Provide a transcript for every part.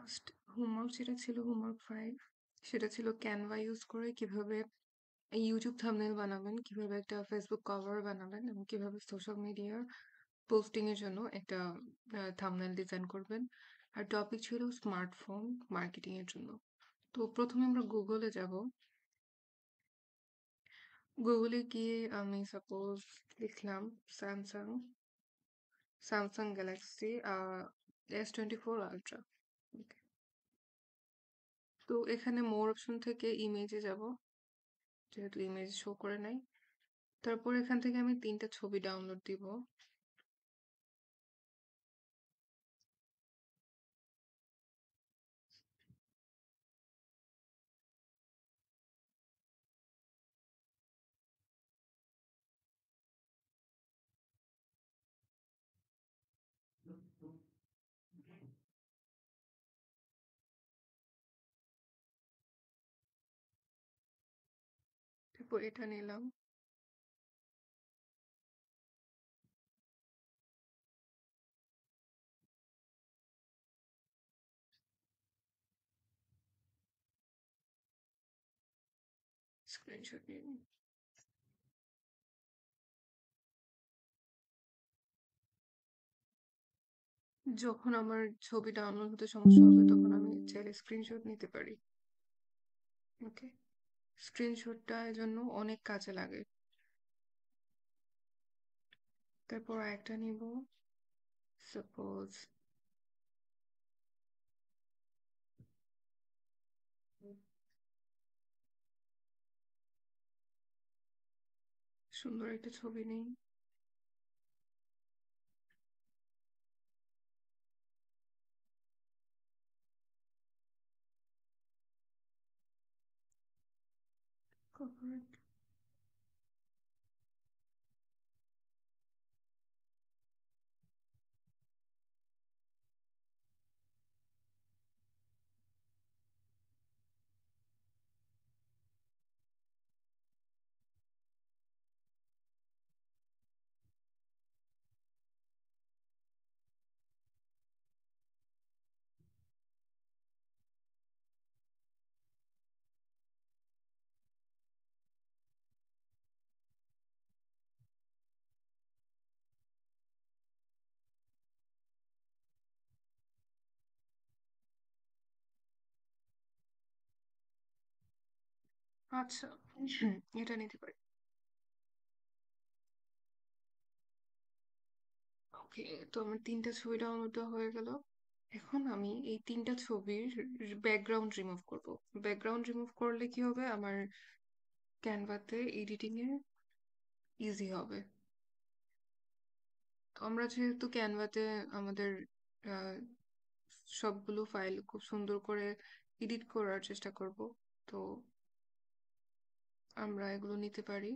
Last homework যেটা ছিল homework 5 সেটা ছিল ক্যানভা ইউজ করে কিভাবে ইউটিউব থাম্বনেল বানাবেন, কিভাবে একটা ফেসবুক কভার বানাবেন এবং কিভাবে সোশ্যাল মিডিয়ার পোস্টিং এর জন্য একটা থাম্বনেল ডিজাইন করবেন। আর টপিক ছিল স্মার্টফোন মার্কেটিং এর জন্য। তো প্রথমে আমরা গুগলে যাব। গুগলে গিয়ে আমি সাপোজ লিখলাম Samsung Samsung Galaxy S24 Ultra। তো এখানে মোর অপশন থেকে ইমেজে যাব, যেহেতু ইমেজ শো করে নাই। তারপর এখান থেকে আমি ৩টা ছবি ডাউনলোড দিব। তারপর এটা নিলাম। স্ক্রিনশট নিয়ে নিই। যখন আমার ছবি ডাউনলোড হতে সমস্যা হবে তখন আমি চাইলে স্ক্রিনশট নিতে পারি। ওকে, স্ক্রিনশটটা এর জন্য অনেক কাজে লাগে। তারপর একটা নিব, সাপোজ সুন্দর একটা ছবি নেই। Corporate। আচ্ছা, এটা নিতে পারি। ওকে, তো আমার 3টা ছবি ডাউনলোড দেওয়া হয়ে গেল। এখন আমি এই 3টা ছবির ব্যাকগ্রাউন্ড রিমুভ করব। ব্যাকগ্রাউন্ড রিমুভ করলে কি হবে, আমার ক্যানভাতে এডিটিং এ ইজি হবে। তো আমরা যেহেতু ক্যানভাতে আমাদের আহ, সবগুলো ফাইল খুব সুন্দর করে এডিট করার চেষ্টা করব, তো আমরা এগুলো নিতে পারি,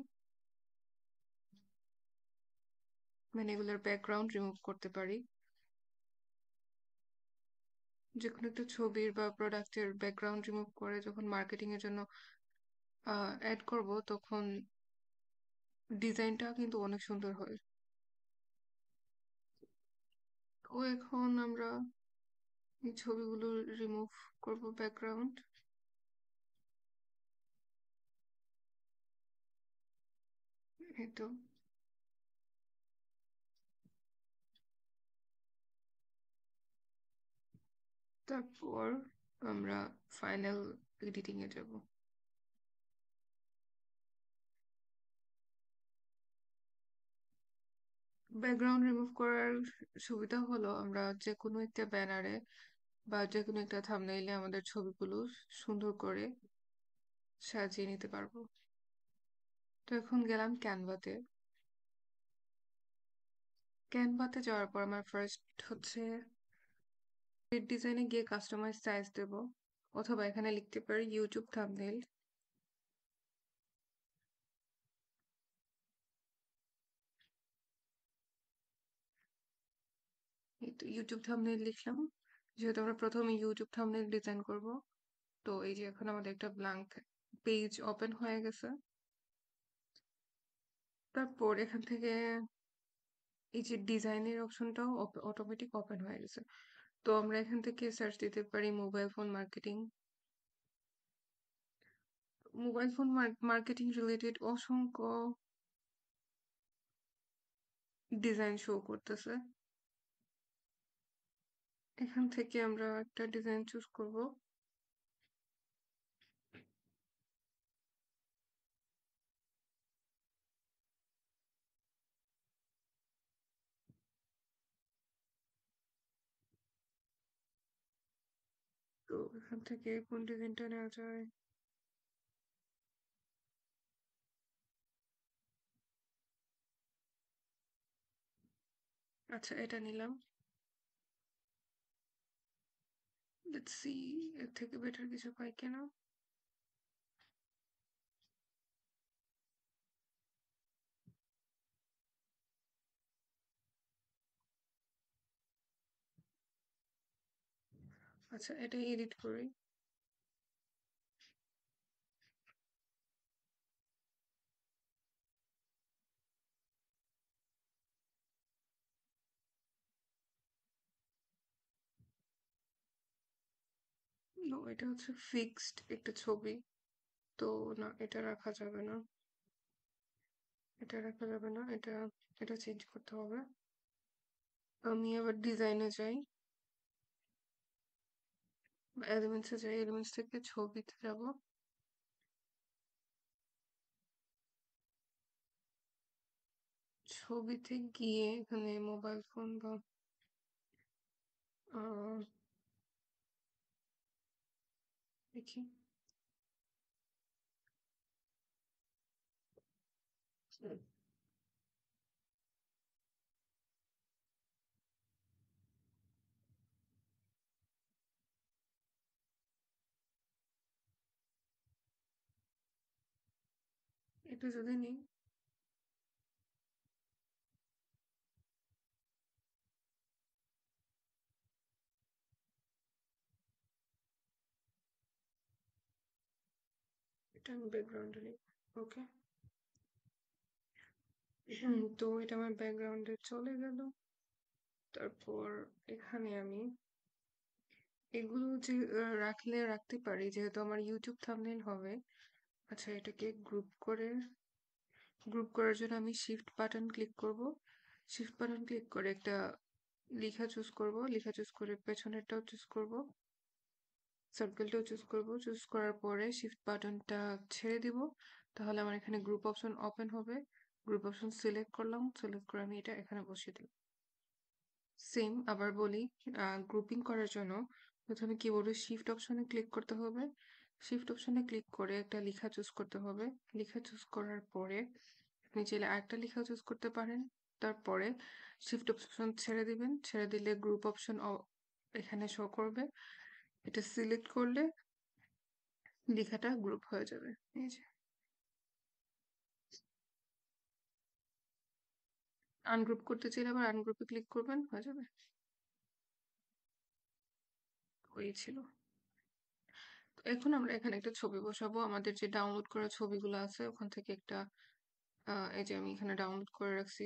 মানে এগুলোর ব্যাকগ্রাউন্ড রিমুভ করতে পারি। যে কোনো একটা ছবির বা প্রোডাক্টের ব্যাকগ্রাউন্ড রিমুভ করে যখন মার্কেটিং এর জন্য অ্যাড করব তখন ডিজাইনটা কিন্তু অনেক সুন্দর হয়। তো এখন আমরা এই ছবিগুলো রিমুভ করব ব্যাকগ্রাউন্ড। এই তো। তারপর আমরা ফাইনাল এডিটিং এ যাব। ব্যাকগ্রাউন্ড রিমুভ করার সুবিধা হলো আমরা যে কোনো একটা ব্যানারে বা যে কোনো একটা থাম্বনেইলে আমাদের ছবিগুলো সুন্দর করে সাজিয়ে নিতে পারবো। তো এখন গেলাম ক্যানভাতে। ক্যানভাতে যাওয়ার পর আমার ফার্স্ট হচ্ছে ডিজাইনে গিয়ে কাস্টমাইজ সাইজ দেব, অথবা এখানে লিখতে পারি ইউটিউব থাম্বনেইল। এই তো ইউটিউব থাম্বনেইল লিখলাম, যেহেতু আমরা প্রথমে ইউটিউব থাম্বনেইল ডিজাইন করব। তো এই যে এখন আমাদের একটা ব্ল্যাঙ্ক পেজ ওপেন হয়ে গেছে। তারপর এখান থেকে এই যে ডিজাইনের অপশনটাও অটোমেটিক ওপেন হয়ে গেছে। তো আমরা এখান থেকে সার্চ দিতে পারি mobile phone marketing. Mobile phone marketing related অসংখ্য ডিজাইন শো করতেছে। এখান থেকে আমরা একটা ডিজাইন চুজ করব। তো এখান থেকে কোন ডিজাইনটা নেওয়া যায়? আচ্ছা, এটা নিলাম। লেটস সি এর থেকে বেটার কিছু পাই কিনা। আচ্ছা, এটা এডিট করি। নো, এটা হচ্ছে ফিক্সড একটা ছবি। তো না, এটা রাখা যাবে না। এটা রাখা যাবে না, এটা এটা চেঞ্জ করতে হবে। আমি আবার ডিজাইনে যাই, এলিমেন্টসে যাই, এলিমেন্টস থেকে ছবিতে যাব। ছবিতে গিয়ে এখানে মোবাইল ফোন বা আহ, দেখি। এটা যদি নিই, এটা আমি ব্যাকগ্রাউন্ডে নিই। ওকে। তো এটা আমার ব্যাকগ্রাউন্ডে চলে গেল। তারপর এখানে আমি এগুলো যে রাখলে রাখতে পারি, যেহেতু আমার ইউটিউব থাম্বনেইল হবে। আচ্ছা, এটাকে গ্রুপ করার জন্য আমি শিফট বাটন ক্লিক করব। শিফট বাটন ক্লিক করে একটা লেখা চুজ করব, লেখা চুজ করে পেছনেরটাও চুজ করব, সার্কেলটাও চুজ করব। চুজ করার পরে শিফট বাটনটা ছেড়ে দিব, তাহলে আমার এখানে গ্রুপ অপশন ওপেন হবে। গ্রুপ অপশন সিলেক্ট করলাম, সিলেক্ট করে আমি এটা এখানে বসিয়ে দিলাম। সেম আবার বলি, গ্রুপিং করার জন্য প্রথমে কিবোর্ডের শিফট অপশনে ক্লিক করতে হবে। শিফট অপশনে ক্লিক করে একটা লেখা চুজ করতে হবে। লেখা চুজ করার পরে আপনি চাইলে আরেকটা লেখা চুজ করতে পারেন। তারপরে শিফট অপশন ছেড়ে দিবেন, ছেড়ে দিলে গ্রুপ অপশন এখানে শো করবে। এটা সিলেক্ট করলে লেখাটা গ্রুপ হয়ে যাবে। এই যে আনগ্রুপ করতে চাইলে আবার আনগ্রুপে ক্লিক করবেন, হয়ে যাবে। হয়েছিল। তো এখন আমরা এখানে একটা ছবি বসাবো। আমাদের যে ডাউনলোড করা ছবিগুলো আছে ওখান থেকে একটা এই যে আমি এখানে ডাউনলোড করে রাখছি।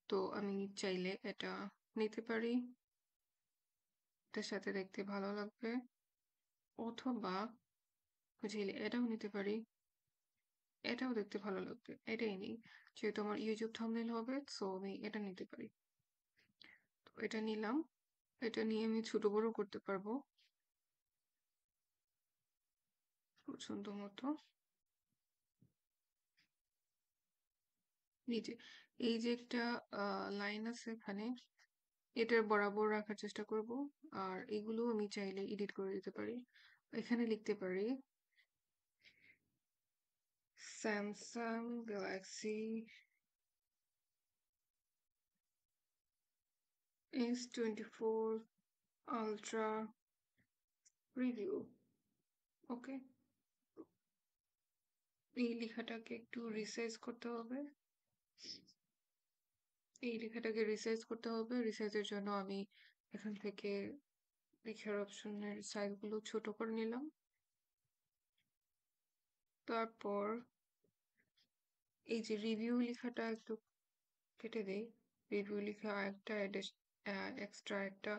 তো আমি চাইলে এটা নিতে পারি, এটার সাথে দেখতে ভালো লাগবে। অথবা চাইলে এটাও নিতে পারি, এটাও দেখতে ভালো লাগবে, এটাই নিই। যেহেতু আমার ইউটিউব থাম্বনেইল হবে, সো আমি এটা নিতে পারি। তো এটা নিলাম। এটা নিয়ে আমি ছোট বড় করতে পারবো পছন্দ মতো। নিচে এই যে একটা লাইন আছে এখানে, এটার বরাবর রাখার চেষ্টা করব। আর এগুলো আমি চাইলে এডিট করে দিতে পারি। এখানে লিখতে পারি Samsung Galaxy S24 ultra review. Okay. এই লেখাটাকে একটু রিসাইজ করতে হবে। এই লেখাটাকে রিসাইজ করতে হবে। রিসাইজের জন্য আমি এখান থেকে লেখার অপশনের সাইজ গুলো ছোট করে নিলাম। তারপর এই যে রিভিউ লেখাটা একটু কেটে দেই। রিভিউ লেখা একটা এক্সট্রা একটা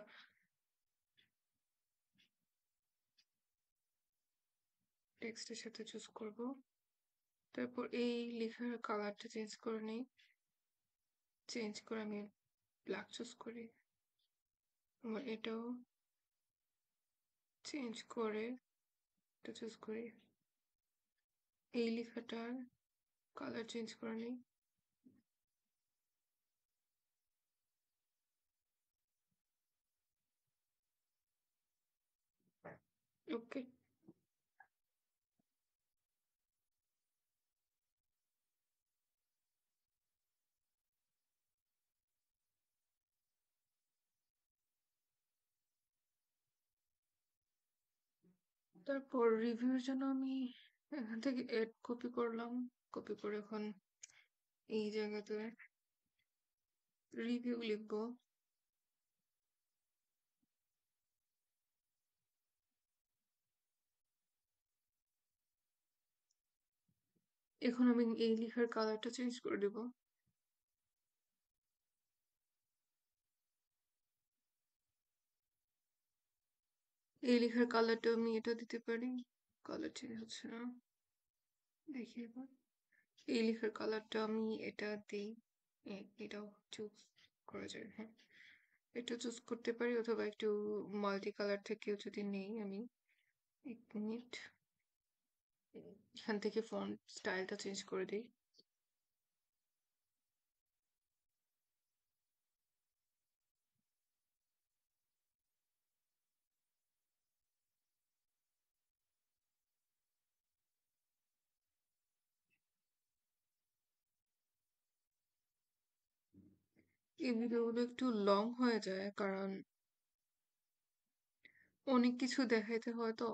টেক্সটের সাথে চুজ করব। তারপর এই লেখার কালারটা চেঞ্জ করে নিই। চেঞ্জ করে আমি ব্ল্যাক চুজ করি। আমার এটাও চেঞ্জ করে এটা চুজ করি। এই লেখাটার কালার চেঞ্জ করে নিই। ওকে। তারপর রিভিউর জন্য আমি এখান থেকে এড কপি করলাম। কপি করে এখন এই জায়গাতে রিভিউ লিখবো। এখন আমি এই লেখার কালারটা চেঞ্জ করে দিব। এই লেখার কালারটা আমি এটা দিতে পারি। কালার চেঞ্জ হচ্ছে না, দেখি এবার। এই লেখার কালারটা আমি এটা দিই। এটাও চুজ করা যায়, হ্যাঁ। এটা চুজ করতে পারি, অথবা একটু মাল্টি কালার থেকেও যদি নেই আমি। 1 মিনিট, এখান থেকে ফন্ট স্টাইলটা চেঞ্জ করে দিই। এই ভিডিওগুলো একটু লং হয়ে যায়, কারণ অনেক কিছু দেখাইতে হয় তো।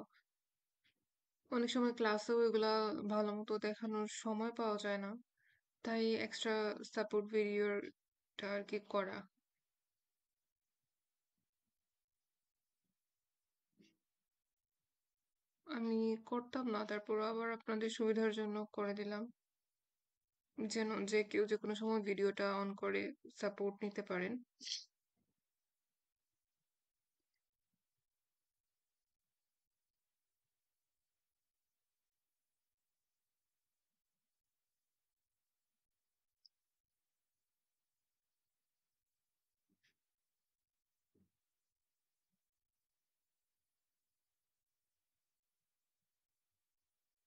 অনেক সময় ক্লাসেও এগুলা ভালো মতো দেখানোর সময় পাওয়া যায় না, তাই এক্সট্রা সাপোর্ট ভিডিওটা আর কি করা। আমি করতাম না, তারপর আবার আপনাদের সুবিধার জন্য করে দিলাম, যেন যে কেউ যে কোনো সময় ভিডিওটা অন করে সাপোর্ট নিতে পারেন।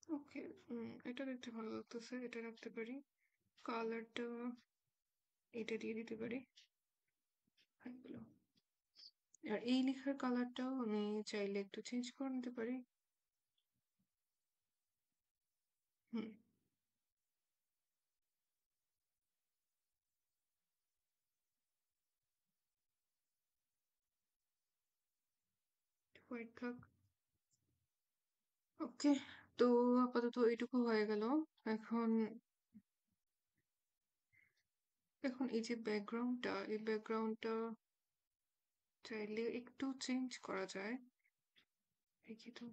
ওকে, এটা দেখতে ভালো লাগতেছে, এটা রাখতে পারি। কালারটা এটা দিয়ে দিতে পারি। এগুলো। আর এই লেখার কালারটাও আমি চাইলে একটু চেঞ্জ করে নিতে পারি। হুম। হোয়াইট থাক। ওকে, তো আপাতত এইটুকু হয়ে গেল। এখন এখন এই যে ব্যাকগ্রাউন্ডটা, এই ব্যাকগ্রাউন্ডটা চাইলে একটু চেঞ্জ করা যায়। দেখি তো।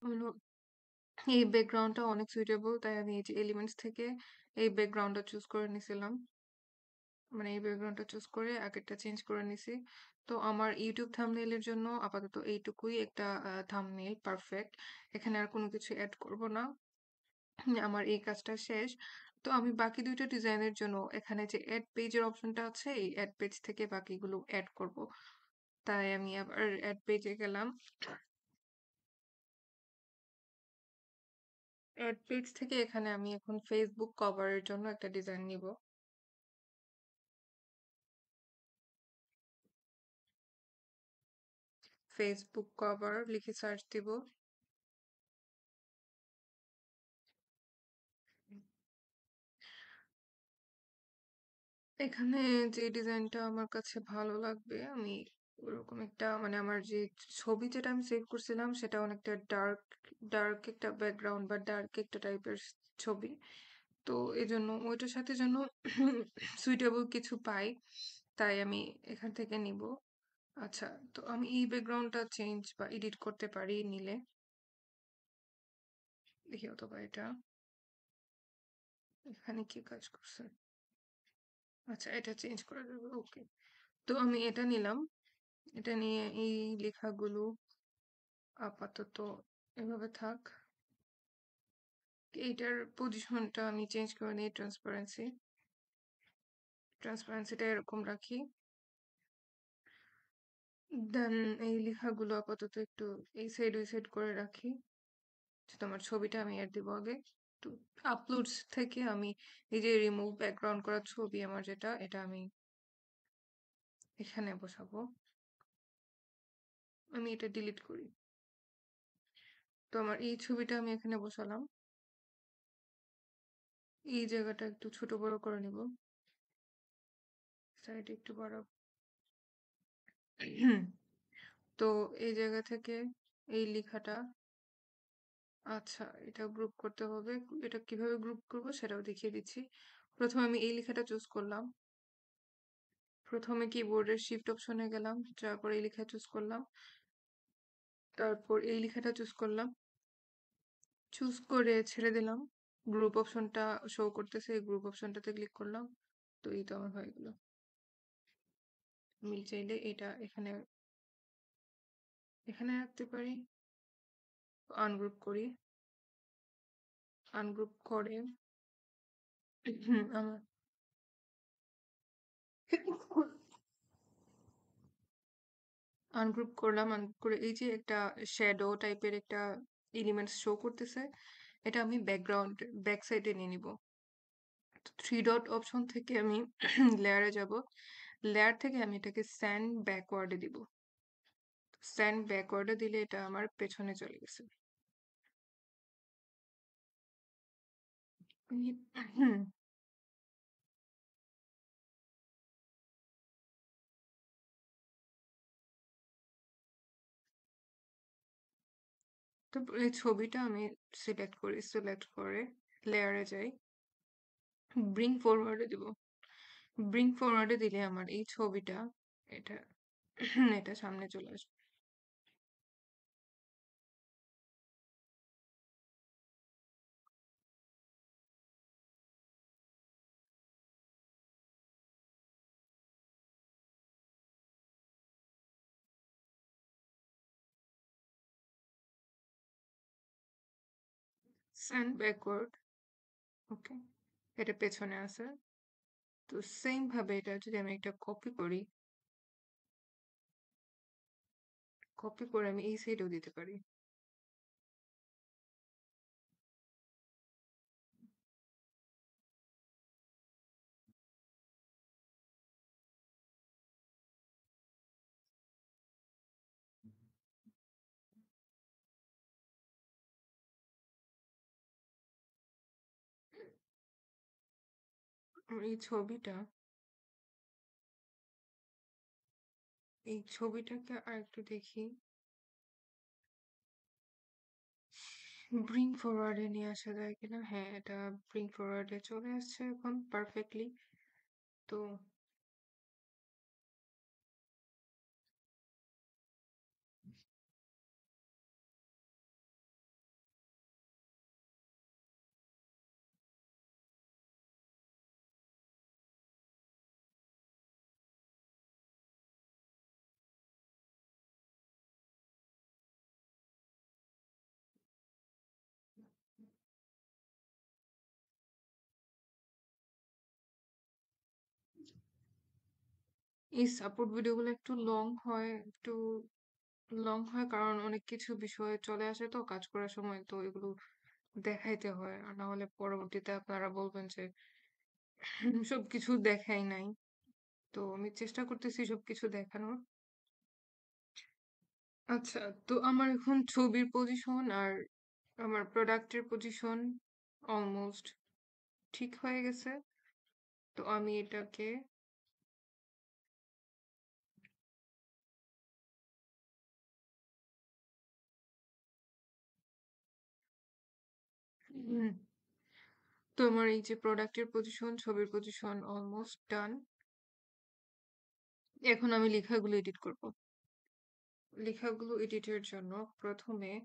হলো, এই ব্যাকগ্রাউন্ডটা অনেক সুইটেবল, তাই আমি এই যে এলিমেন্টস থেকে এই ব্যাকগ্রাউন্ডটা চুজ করে নিছিলাম। মানে এই ব্যাকগ্রাউন্ডটা চুজ করে আগেরটা চেঞ্জ করে নিছি। তো আমার ইউটিউব থাম্বনেইলের জন্য আপাতত এইটুকুই একটা থাম্বনেইল পারফেক্ট। এখানে আর কোনো কিছু অ্যাড করব না। আমার এই কাজটা শেষ। তো আমি বাকি দুইটা ডিজাইনের জন্য এখানে যে অ্যাড পেজের অপশনটা আছে, এই অ্যাড পেজ থেকে বাকিগুলো অ্যাড করব। তাই আমি আবার অ্যাড পেজে গেলাম। অ্যাড পেজ থেকে এখানে আমি এখন ফেসবুক কভারের জন্য একটা ডিজাইন নিব। ফেসবুক কভার লিখে সার্চ দিব। এখানে যে ডিজাইনটা আমার কাছে ভালো লাগবে, আমি ওরকম একটা, মানে আমার যে ছবি যেটা আমি সেভ করছিলাম সেটা অনেকটা ডার্ক ডার্ক একটা ব্যাকগ্রাউন্ড বা ডার্ক একটা টাইপের ছবি। তো এজন্য ওইটার সাথে যেন সুইটেবল কিছু পাই, তাই আমি এখান থেকে নিব। আচ্ছা, তো আমি এই ব্যাকগ্রাউন্ডটা চেঞ্জ বা এডিট করতে পারি নিলে। দেখি অথবা এটা এখানে কি কাজ করছে। আচ্ছা, এটা চেঞ্জ করে দেবো। ওকে, তো আমি এটা নিলাম। এটা নিয়ে এই লেখাগুলো আপাতত এভাবে থাক। এইটার পজিশনটা আমি চেঞ্জ করে নিই, ট্রান্সপারেন্সিটা এরকম রাখি। দেন এই লেখাগুলো আপাতত একটু এই সাইড ওই সাইড করে রাখি। তোমার ছবিটা আমি এড দিব আগে। তো আপলোডস থেকে আমি এই যে রিমুভ ব্যাকগ্রাউন্ড করা ছবি আমার যেটা, এটা আমি এখানে বসাবো। আমি এটা ডিলিট করি। তো আমার এই ছবিটা আমি এখানে বসালাম। এই জায়গাটা একটু ছোট বড় করে নিব, সাইড একটু বাড়াবো। তো এই জায়গা থেকে এই লেখাটা, আচ্ছা এটা গ্রুপ করতে হবে। এটা কিভাবে গ্রুপ করব সেটাও দেখিয়ে দিচ্ছি। প্রথমে আমি এই লেখাটা চুজ করলাম। প্রথমে কিবোর্ডের শিফট অপশনে গেলাম, যাওয়ার পর এই লেখা চুজ করলাম। তারপর এই লেখাটা চুজ করলাম, চুজ করে ছেড়ে দিলাম। গ্রুপ অপশনটা শো করতেছে, এই গ্রুপ অপশনটাতে ক্লিক করলাম। তো এই তো আমার হয়ে গেল। আমি চাইলে এটা এখানে এখানে রাখতে পারি। আনগ্রুপ করি, আনগ্রুপ করে আমার আনগ্রুপ করলাম। আনগ্রুপ করে এই যে একটা শ্যাডো টাইপের একটা এলিমেন্টস শো করতেছে, এটা আমি ব্যাকগ্রাউন্ড ব্যাক সাইডে নিয়ে নিব। থ্রি ডট অপশন থেকে আমি লেয়ারে যাব। লেয়ার থেকে আমি এটাকে স্যান্ড ব্যাকওয়ার্ডে দিব। স্যান্ড ব্যাকওয়ার্ডে দিলে এটা আমার পেছনে চলে গেছে। হুম, তো এই ছবিটা আমি সিলেক্ট করি, সিলেক্ট করে লেয়ারে যাই, ব্রিং ফরওয়ার্ডে দিব। ব্রিং ফরওয়ার্ডে দিলে আমার এই ছবিটা এটা এটা সামনে চলে আসবে। স্যান্ড ব্যাকওয়ার্ড, ওকে, এটা পেছনে আছে। তো সেম ভাবে এটা যদি আমি একটা কপি করি, কপি করে আমি এই সাইডেও দিতে পারি। এই ছবিটা, এই ছবিটাকে আর একটু দেখি, ব্রিং ফরওয়ার্ডে নিয়ে আসা যায় কিনা। হ্যাঁ, এটা ব্রিং ফরওয়ার্ডে চলে আসছে এখন পারফেক্টলি। তো এই সাপোর্ট ভিডিওগুলো একটু লং হয়, একটু লং হয় কারণ অনেক কিছু বিষয় চলে আসে তো কাজ করার সময়, তো এগুলো দেখাইতে হয়। আর না হলে পরবর্তীতে আপনারা বলবেন যে সবকিছু দেখাই নাই। তো আমি চেষ্টা করতেছি সবকিছু দেখানোর। আচ্ছা, তো আমার এখন ছবির পজিশন আর আমার প্রোডাক্টের পজিশন অলমোস্ট ঠিক হয়ে গেছে। তো আমি এটাকে তো আমার এই যে প্রোডাক্টের পজিশন, ছবির পজিশন অলমোস্ট ডান। এখন আমি লেখাগুলো এডিট করব। লেখাগুলো এডিটের জন্য ১ম এ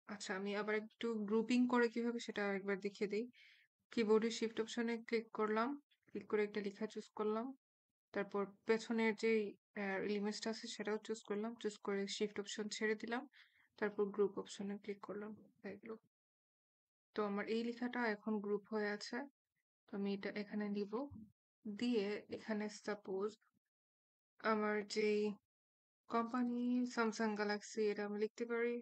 আচ্ছা আমি আবার একটু গ্রুপিং করে কিভাবে সেটা আরেকবার দেখিয়ে দেই। কিবোর্ডের শিফট অপশনে ক্লিক করলাম। ক্লিক করে একটা লেখা চুজ করলাম। তারপর পেছনের যেই এলিমেন্টসটা আছে সেটাও চুজ করলাম। চুজ করে শিফট অপশন ছেড়ে দিলাম। তারপর গ্রুপ অপশনে ক্লিক করলাম। হয়ে গেল। তো আমার এই লেখাটা এখন গ্রুপ হয়ে আছে। তো আমি এটা এখানে নিব। দিয়ে এখানে সাপোজ আমার যেই কোম্পানি স্যামসাং গ্যালাক্সি এটা আমি লিখতে পারি।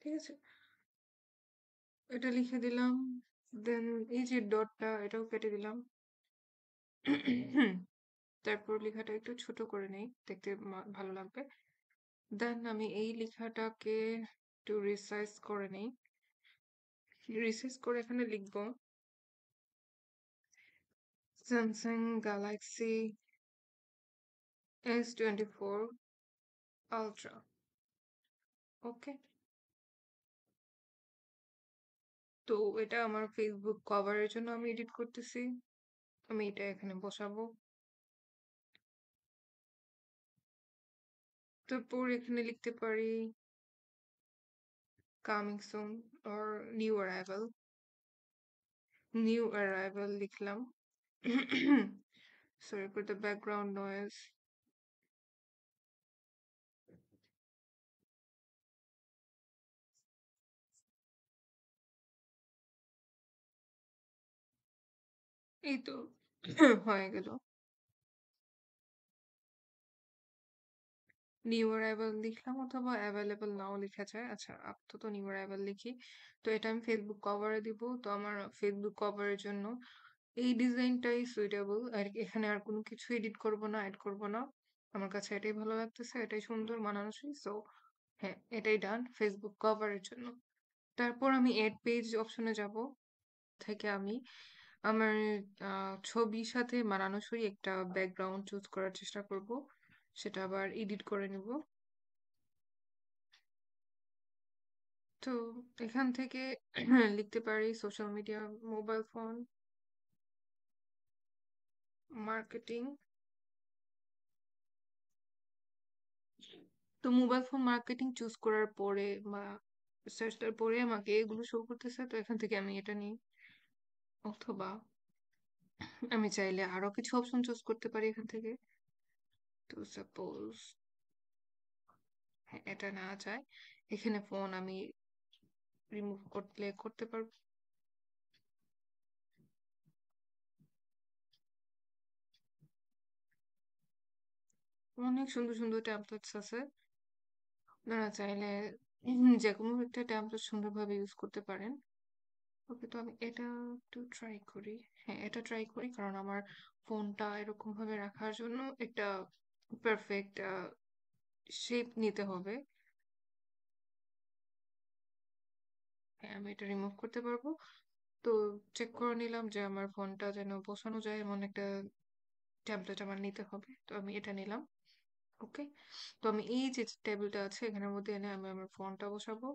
ঠিক আছে? এটা লিখে দিলাম। দেন এই যে ডটটা এটাও কেটে দিলাম। তারপর লেখাটা একটু ছোট করে নেই। দেখতে ভালো লাগবে। দেন আমি এই লেখাটাকে একটু রিসাইজ করে নেই। রিসাইজ করে এখানে লিখব স্যামসাং গ্যালাক্সি S24 আলট্রা। ওকে? তো এটা আমার ফেসবুক কভারের জন্য আমি এডিট করতেছি। আমি এটা এখানে বসাবো। তারপর এখানে লিখতে পারি coming soon or new arrival. New arrival লিখলাম। Sorry for the background noise. এই তো হয়ে গেল। নিউ অ্যারাইভাল লিখলাম অথবা অ্যাভেলেবল নাও লেখা যায়। আচ্ছা আপাতত নিউ অ্যারাইভাল লিখি। তো এটা আমি ফেসবুক কভারে দিব। তো আমার ফেসবুক কভারের জন্য এই ডিজাইনটাই সুইটেবল। আর এখানে আর কোনো কিছু এডিট করব না, এড করব না। আমার কাছে এটাই ভালো লাগতেছে, এটাই সুন্দর মানানসই। সো হ্যাঁ, এটাই ডান ফেসবুক কভারের জন্য। তারপর আমি এড পেজ অপশনে যাব। থেকে আমি আমার ছবির সাথে মানানসই একটা ব্যাকগ্রাউন্ড চুজ করার চেষ্টা করব। সেটা আবার এডিট করে নিব। তো এখান থেকে লিখতে পারি social media, mobile phone marketing. তো মোবাইল ফোন মার্কেটিং চুজ করার পরে বা সার্চ দেওয়ার পরে আমাকে এগুলো শো করতেছে। তো এখান থেকে আমি এটা নিই। অথবা আমি চাইলে আরো কিছু অপশন চুজ করতে পারি এখান থেকে। তো সাপোজ হ্যাঁ এটা না যায়, এখানে ফোন আমি রিমুভ করলে করতে পারবো। অনেক সুন্দর সুন্দর ট্যাবলেটস আছে। আপনারা চাইলে যে কোনো একটা ট্যাবলেট সুন্দরভাবে ইউজ করতে পারেন। ওকে, তো আমি এটা একটু ট্রাই করি। হ্যাঁ এটা ট্রাই করি কারণ আমার ফোনটা এরকম ভাবে রাখার জন্য একটা পারফেক্ট শেপ নিতে হবে। হ্যাঁ আমি এটা রিমুভ করতে পারবো। তো চেক করে নিলাম যে আমার ফোনটা যেন বসানো যায় এমন একটা ট্যাবলেট আমার নিতে হবে। তো আমি এটা nilam। ওকে, তো আমি এই যে টেবিলটা আছে এখানের মধ্যে এনে আমি আমার ফোনটা বসাবো।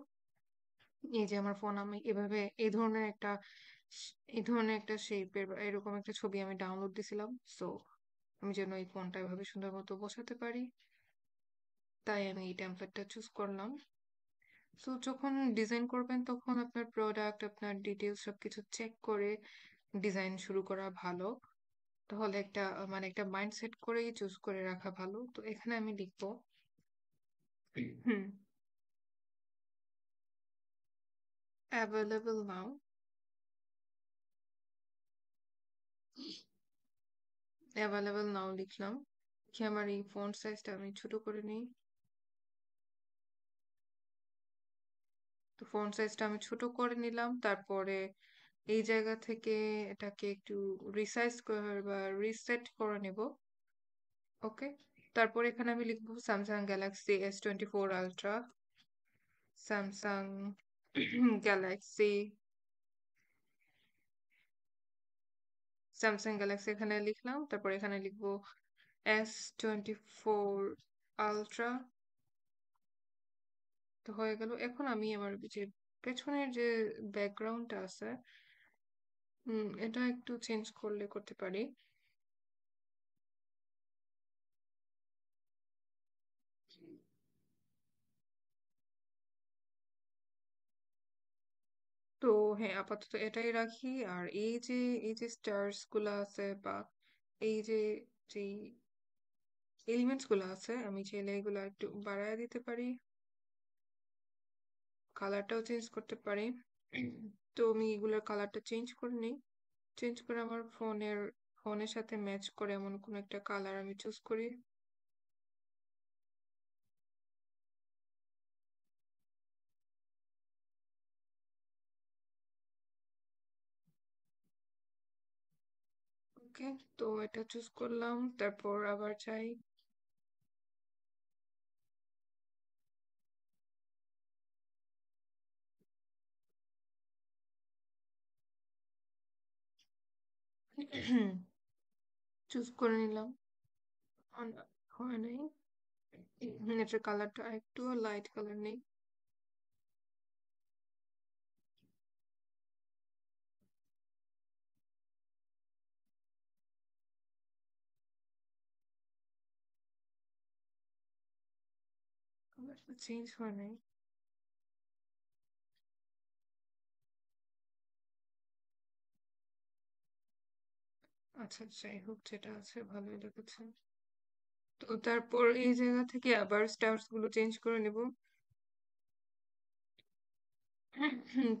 এই যে আমার ফোন আমি এভাবে এই ধরনের একটা শেপের এরকম একটা ছবি আমি ডাউনলোড দিছিলাম। সো আমি যেন এই ফোনটা এভাবে সুন্দর মতো বসাতে পারি, তাই আমি এই টেমপ্লেটটা চুজ করলাম। সো যখন ডিজাইন করবেন তখন আপনার প্রোডাক্ট আপনার ডিটেলস সবকিছু চেক করে ডিজাইন শুরু করা ভালো। তাহলে একটা মানে একটা মাইন্ডসেট করেই চুজ করে রাখা ভালো। তো এখানে আমি লিখবো হুম অ্যাভেলেবল নাও। অ্যাভেলেবল নাও লিখলাম। কি আমার এই ফন্ট সাইজটা আমি ছোট করে নিই। তো ফন্ট সাইজটা আমি ছোট করে নিলাম। তারপরে এই জায়গা থেকে এটাকে একটু রিসাইজ করে বা রিসেট করে নেব। ওকে, তারপর এখানে আমি লিখবো Samsung Galaxy S24 ultra. Samsung Galaxy Samsung Galaxy এখানে লিখলাম। তারপর এখানে লিখবো S24 আলট্রা। তো হয়ে গেল। এখন আমি আমার যে পেছনের যে ব্যাকগ্রাউন্ডটা আছে, এটা একটু চেঞ্জ করলে করতে পারি। তো হ্যাঁ, আপাতত এটাই রাখি। আর এই যে স্টার্স গুলা আছে, বা এই যে যেই এলিমেন্টস গুলো আছে, আমি চাইলে এগুলো একটু বাড়ায় দিতে পারি, কালারটাও চেঞ্জ করতে পারি। তো আমি এগুলোর কালারটা চেঞ্জ করে নিই। চেঞ্জ করে আমার ফোনের সাথে ম্যাচ করে এমন কোনো একটা কালার আমি চুজ করি। ওকে, তো এটা চুজ করলাম, তারপর আবার চাই। চুজ করে নিলাম। হয় নাই। এটার কালারটা একটু লাইট কালার নেই। কালারটা চেঞ্জ হয় নাই। আচ্ছা, যাই হোক, যেটা আছে ভালোই লেগেছে। তো তারপর এই জায়গা থেকে আবার স্টার্স গুলো চেঞ্জ করে নিব।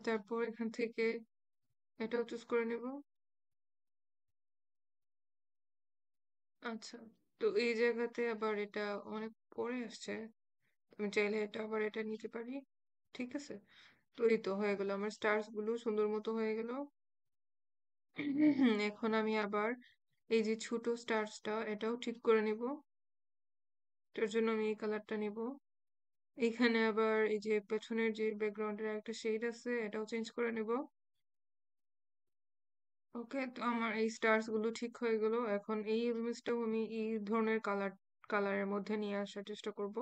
তারপর এখান থেকে এটাও চুজ করে নিব। আচ্ছা, তো এই জায়গাতে আবার এটা অনেক পরে আসছে। আমি চাইলে এটা আবার এটা নিতে পারি। ঠিক আছে, তো এই তো হয়ে গেল, আমার স্টার্স গুলো সুন্দর মতো হয়ে গেল। এখন আমি আবার এই যে ছোট স্টার্সটা এটাও ঠিক করে নিব। তার জন্য আমি এই কালারটা নিব। এইখানে আবার এই যে পেছনের যে ব্যাকগ্রাউন্ডের একটা শেড আছে, এটাও চেঞ্জ করে নিব। ওকে, তো আমার এই স্টার্স গুলো ঠিক হয়ে গেল। এখন এই ইমেজটাও আমি এই ধরনের কালারের মধ্যে নিয়ে আসার চেষ্টা করব।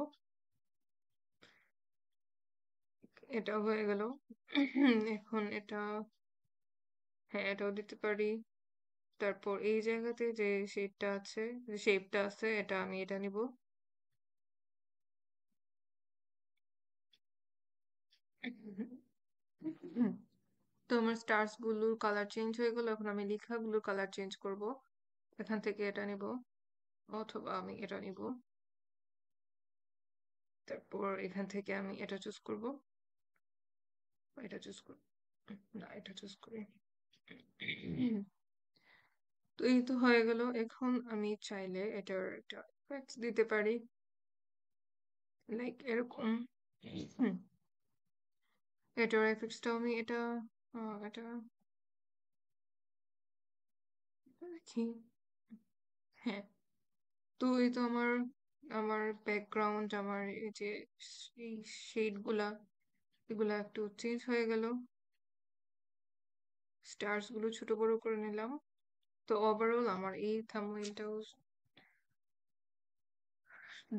এটা হয়ে গেল। এখন এটা, হ্যাঁ, এটাও দিতে পারি। তারপর এই জায়গাতে যে শেপটা আছে, যে শেপটা আছে, এটা আমি এটা নিব। তো আমার স্টার্স গুলোর কালার চেঞ্জ হয়ে গেল। এখন আমি লেখাগুলোর কালার চেঞ্জ করব। এখান থেকে এটা নিব, অথবা আমি এটা নিব। তারপর এখান থেকে আমি এটা চুজ করব, এটা চুজ করব, না, এটা চুজ করি। তো এই তো হয়ে গেল। এখন আমি চাইলে এটার একটা effects দিতে পারি, লাইক এরকম। হুম, এটার এফেক্টসটাও আমি এটা দেখি। হ্যাঁ, তো এই তো আমার আমার ব্যাকগ্রাউন্ড, আমার এই যে এই শেড গুলা, এগুলা একটু চেঞ্জ হয়ে গেল। স্টার্স গুলো ছোট বড় করে নিলাম। তো ওভারঅল আমার এই থাম্বনেইলটাও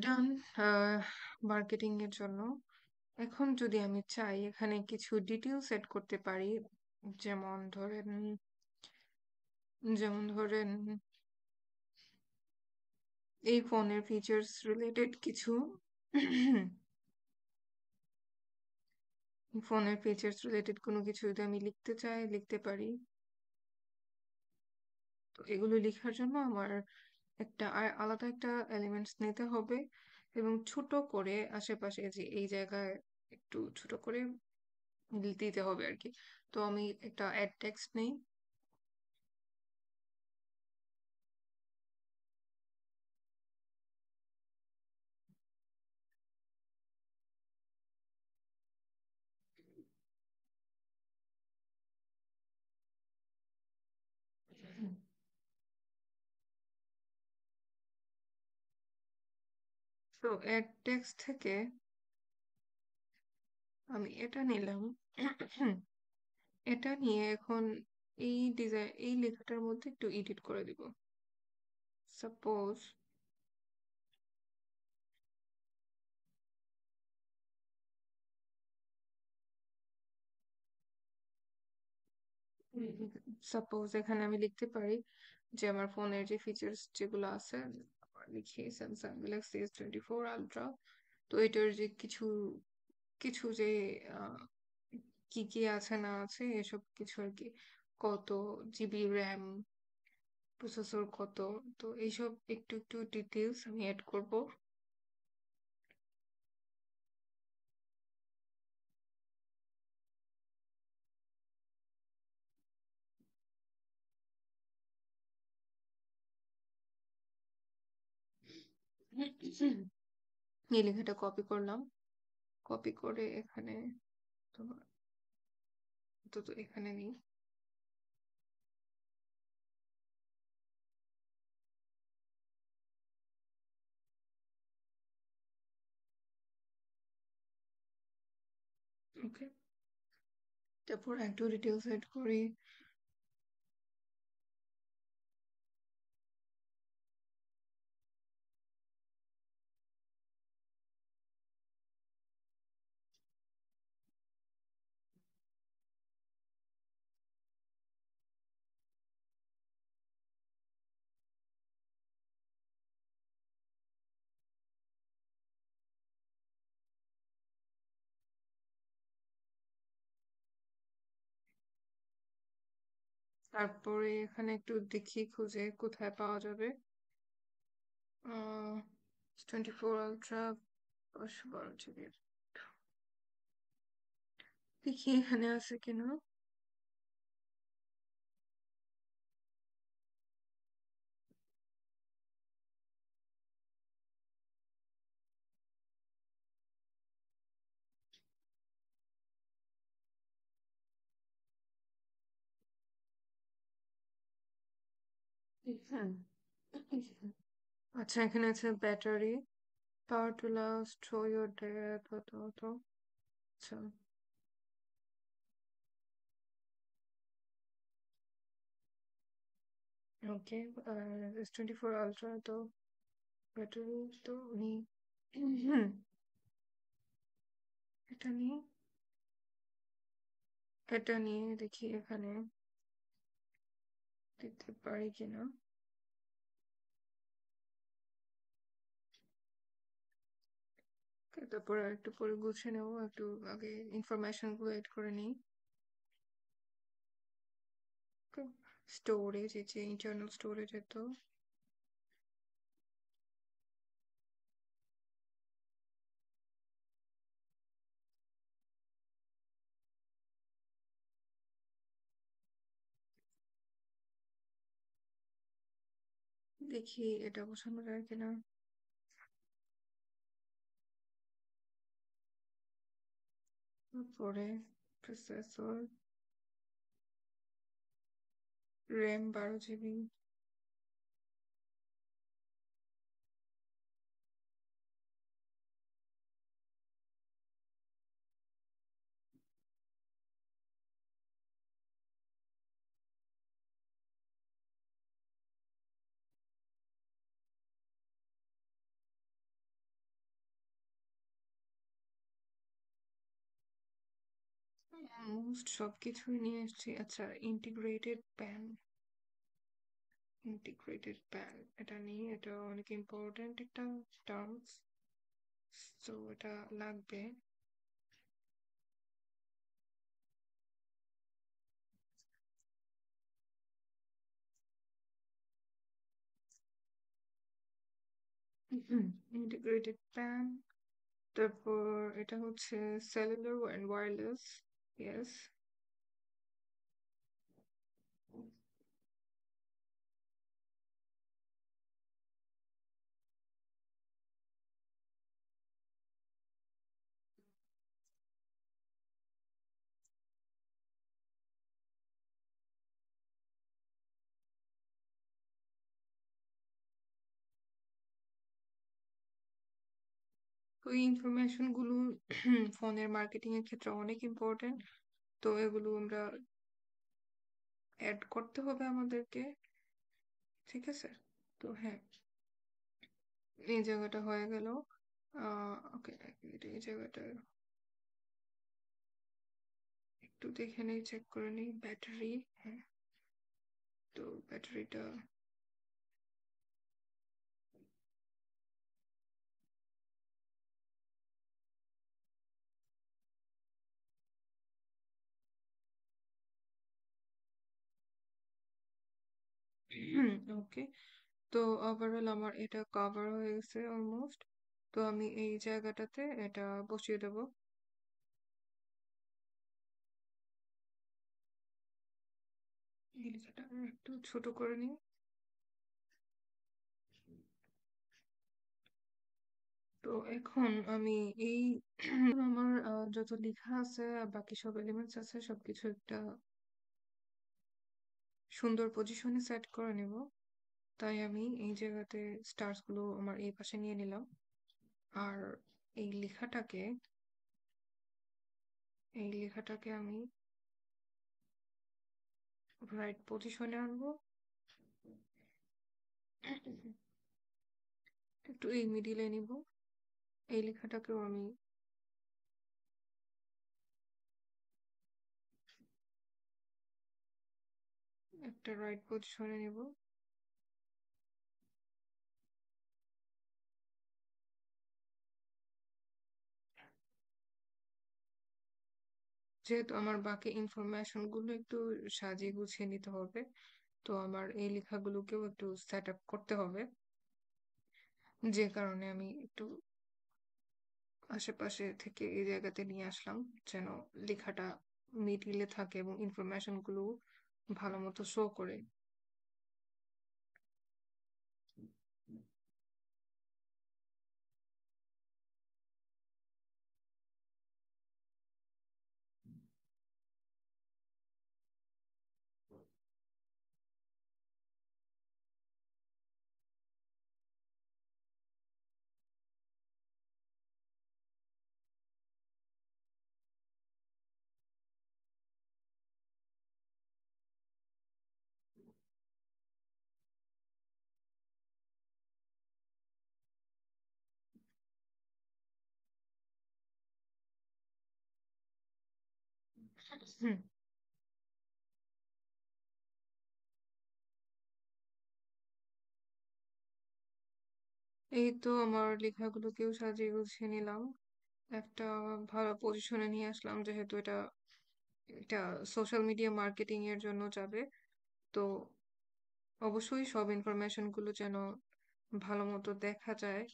ডান মার্কেটিং এর জন্য। এখন যদি আমি চাই এখানে কিছু ডিটেল সেট করতে পারি, যেমন ধরেন যেমন ধরেন এই ফোনের ফিচার্স রিলেটেড কিছু, ফোনের ফিচার্স রিলেটেড কোনো কিছু যদি আমি লিখতে চাই, লিখতে পারি। তো এগুলো লেখার জন্য আমার একটা আলাদা একটা এলিমেন্টস নিতে হবে, এবং ছোট করে আশেপাশে যে এই জায়গায় একটু ছোট করে দিতে হবে আর কি। তো আমি একটা অ্যাড টেক্সট নেই। তো অ্যাড টেক্সট থেকে আমি এটা নিলাম। এটা নিয়ে এখন এই লেখাটার মধ্যে একটু এডিট করে দিব। সাপোজ সাপোজ এখানে আমি লিখতে পারি যে আমার ফোনের যে ফিচার্স যেগুলো আছে, লিখি স্যামসাং গ্যালাক্সি S24 Ultra। তো এটার যে কিছু কিছু যে আহ, কি কি আছে না আছে এসব কিছু আর কি, কত জিবি র্যাম, প্রসেসর কত, তো এইসব একটু একটু ডিটেলস আমি অ্যাড করব। এই লেখাটা কপি করলাম, কপি করে এখানে তোমার তো তো এখানে নেই। ওকে, তারপর একটু ডিটেলস অ্যাড করি। তারপরে এখানে একটু দেখি খুঁজে কোথায় পাওয়া যাবে। 24 Ultra 512 GB, দেখি এখানে আছে কিনা। হ্যাঁ, আচ্ছা এখানে আছে battery, power to last, show your death, অত অত। আচ্ছা, ওকে। S24 Ultra তো ব্যাটারি তো নেই। হুম, এটা নিয়ে, এটা নিয়ে দেখি এখানে দিতে পারি কিনা। তারপর একটু পরে গুছিয়ে নেবো, একটু আগে ইনফরমেশন গুলো এড করে নিই। স্টোরেজ, এই যে ইন্টারনাল স্টোরেজ এত, দেখি এটা বোঝানো যায় কিনা। তারপরে প্রসেসর, র্যাম 12 GB। অলমোস্ট সবকিছুই নিয়ে এসেছি। আচ্ছা, ইন্টিগ্রেটেড প্যান, ইন্টিগ্রেটেড প্যান এটা নিয়ে, এটা অনেক ইম্পর্টেন্ট একটা টার্মস, তো এটা লাগবে। ইন্টিগ্রেটেড প্যান, তারপর এটা হচ্ছে সেলুলার অ্যান্ড ওয়্যারলেস। ইয়েস, তো এই ইনফরমেশন গুলো ফোনের মার্কেটিং এর ক্ষেত্রে অনেক ইম্পর্টেন্ট। তো এগুলো আমরা অ্যাড করতে হবে আমাদেরকে, ঠিক আছে। তো হ্যাঁ, এই জায়গাটা হয়ে গেল। ওকে, এই জায়গাটা একটু দেখে নেই, চেক করে নেই ব্যাটারি। হ্যাঁ, তো ব্যাটারিটা ওকে। তো ওভারঅল আমার এটা কভার হয়ে গেছে অলমোস্ট। তো আমি এই জায়গাটাতে এটা বসিয়ে দেবো। এই লেখাটা একটু ছোট করে নিই। তো এখন আমি এই আমার যত লেখা আছে আর বাকি সব এলিমেন্টস আছে সবকিছু একটা সুন্দর পজিশনে সেট করে নেব। তাই আমি এই জায়গাতে স্টার্স গুলো আমার এই পাশে নিয়ে নিলাম। আর এই লেখাটাকে এই লেখাটাকে আমি রাইট পজিশনে আনবো। একটু এই মিডিলে নিব। এই লেখাটাকেও আমি একটা রাইট পজিশনে নিব। যেহেতু আমার বাকি ইনফরমেশন গুলো একটু সাজিয়ে গুছিয়ে নিতে হবে, তো আমার এই লেখাগুলোকেও একটু সেট আপ করতে হবে। যে কারণে আমি একটু আশেপাশে থেকে এই জায়গাতে নিয়ে আসলাম, যেন লেখাটা মিডিলে থাকে এবং ইনফরমেশন গুলো ভালো মতো শো করে। হুম। এই তো আমার লেখাগুলোকেও সাজিয়ে গুছিয়ে নিলাম, একটা ভালো পজিশনে নিয়ে আসলাম, যেহেতু এটা এটা সোশ্যাল মিডিয়া মার্কেটিং এর জন্য যাবে। তো অবশ্যই সব ইনফরমেশন গুলো যেন ভালো মতো দেখা যায়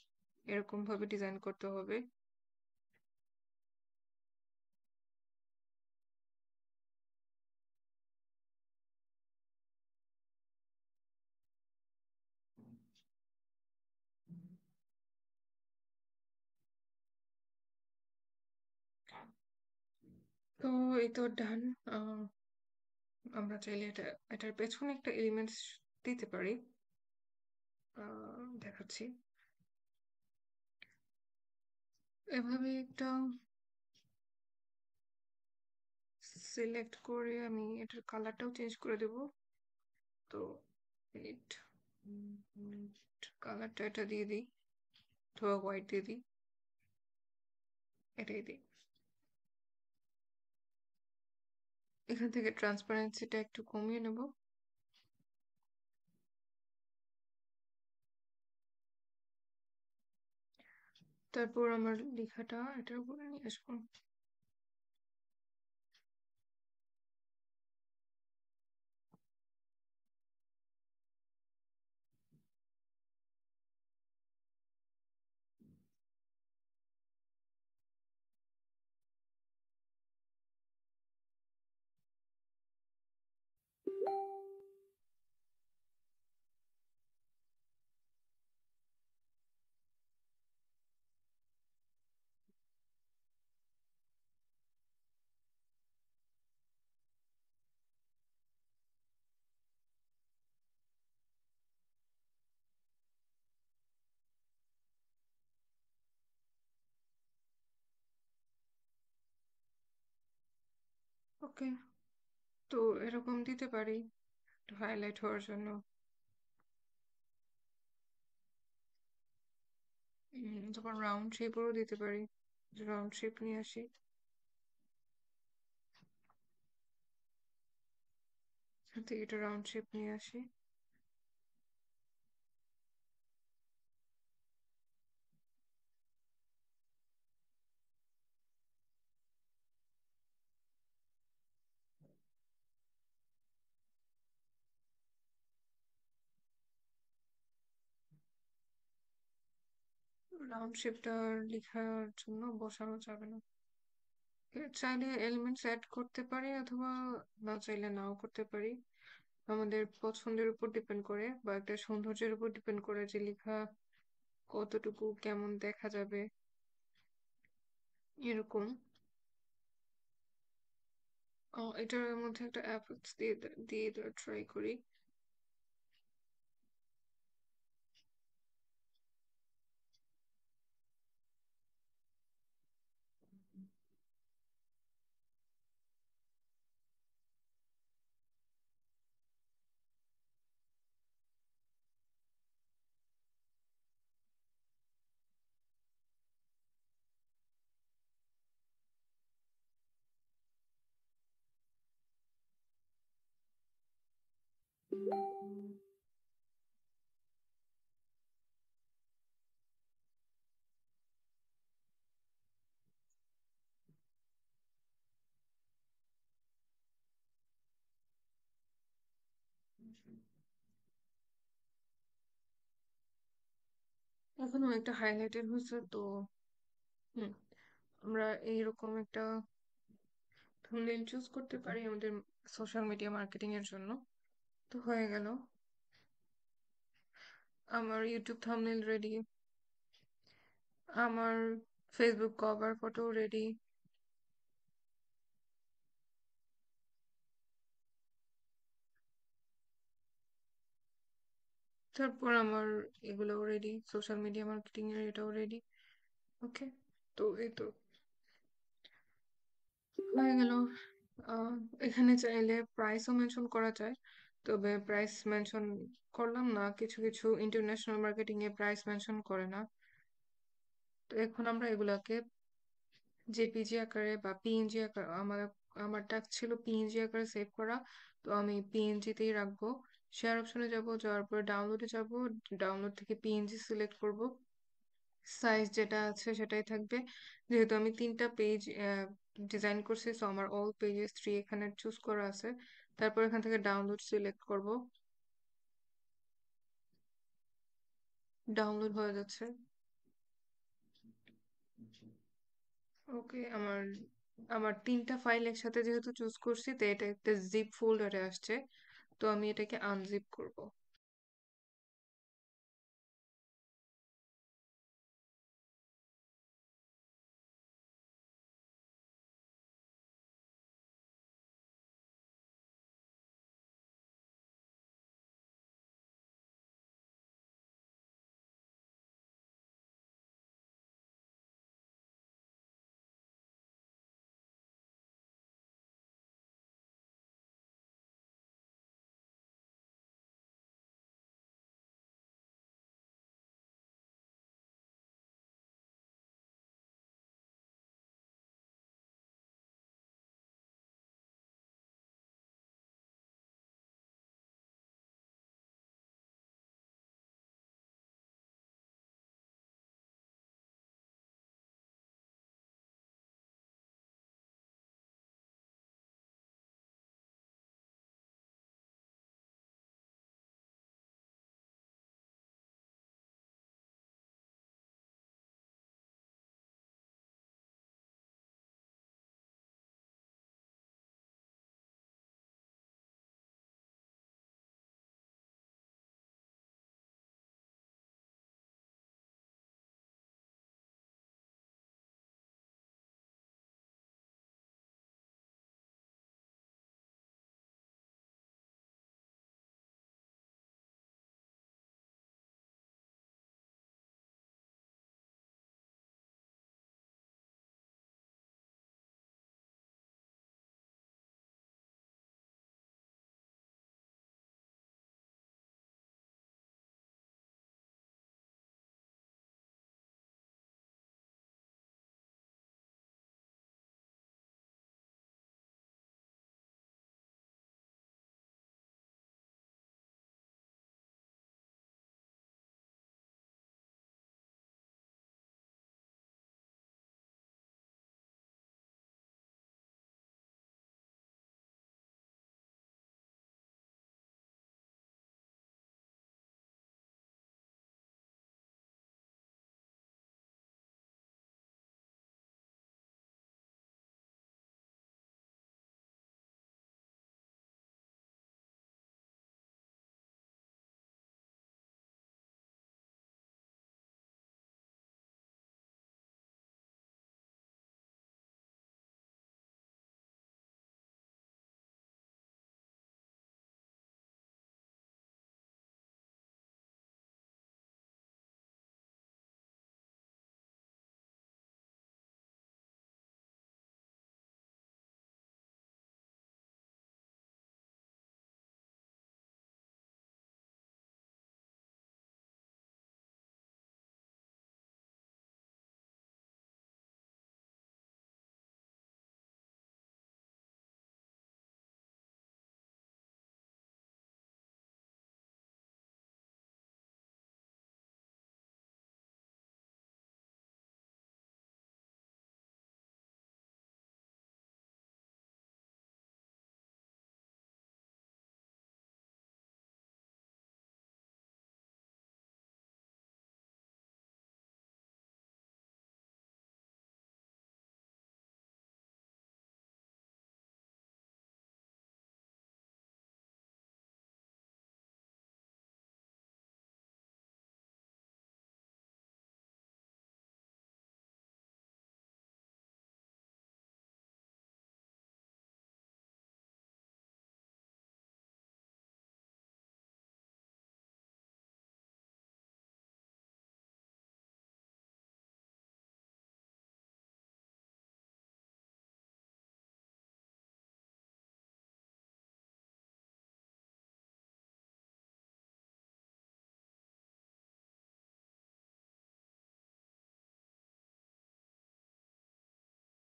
এরকম ভাবে ডিজাইন করতে হবে। তো এই তো ডান। আমরা চাইলে এটার পেছনে একটা এলিমেন্টস দিতে পারি। দেখাচ্ছি। এভাবে একটা সিলেক্ট করে আমি এটার কালারটাও চেঞ্জ করে দেব। তো মিনিট, কালারটা এটা দিয়ে দিই, অথবা হোয়াইট দিয়ে দিই, এটাই দিই। এখান থেকে ট্রান্সপারেন্সিটা একটু কমিয়ে নেব। তারপর আমার লেখাটা এটার উপরে নিয়ে আসবো। ওকে, তো এরকম দিতে পারি একটু হাইলাইট হওয়ার জন্য। তারপর রাউন্ড শেপও দিতে পারি, রাউন্ড শেপ নিয়ে আসি। সাথে এটা রাউন্ড শেপ নিয়ে আসি। রাউন্ড শেপটা লেখার জন্য বসানো যাবে না। চাইলে এলিমেন্টস অ্যাড করতে পারি অথবা না চাইলে নাও করতে পারি। আমাদের পছন্দের উপর ডিপেন্ড করে বা একটা সৌন্দর্যের উপর ডিপেন্ড করে যে লেখা কতটুকু কেমন দেখা যাবে এরকম। এটার মধ্যে একটা অ্যাপেক্স দিয়ে দেওয়ার ট্রাই করি। এখন অনেকটা হাইলাইটেড হয়েছে তো। হুম, আমরা এইরকম একটা থাম্বনেইল চুজ করতে পারি আমাদের সোশ্যাল মিডিয়া মার্কেটিং এর জন্য। তো হয়ে গেল আমার ইউটিউব থাম্বনেইল রেডি, আমার ফেসবুক কভার ফটো রেডি। তারপর আমার এগুলোও রেডি, সোশ্যাল মিডিয়া মার্কেটিং এর এটাও রেডি। ওকে, তো এই তো হয়ে গেল। আহ, এখানে চাইলে প্রাইসও মেনশন করা যায়, তবে প্রাইস মেনশন করলাম না। কিছু কিছু ইন্টারন্যাশনাল মার্কেটিং এ প্রাইস মেনশন করে না। তো এখন আমরা এগুলাকে জেপিজি আকারে বা পিএনজি আকারে, আমারটা ছিল পিএনজি আকারে সেভ করা, তো আমি পিএনজি তেই রাখবো। শেয়ার অপশনে যাব, যাওয়ার পর ডাউনলোডে যাব, ডাউনলোড থেকে পিএনজি সিলেক্ট করব। সাইজ যেটা আছে সেটাই থাকবে। যেহেতু আমি 3টা পেজ ডিজাইন করছি, তো আমার অল পেজেস 3 এখানে চুজ করা আছে। তারপর এখান থেকে ডাউনলোড সিলেক্ট করব। ডাউনলোড হয়ে যাচ্ছে। ওকে, আমার আমার 3টা ফাইল একসাথে যেহেতু চুজ করছি, তো এটা একটা জিপ ফোল্ডারে আসছে। তো আমি এটাকে আনজিপ করব।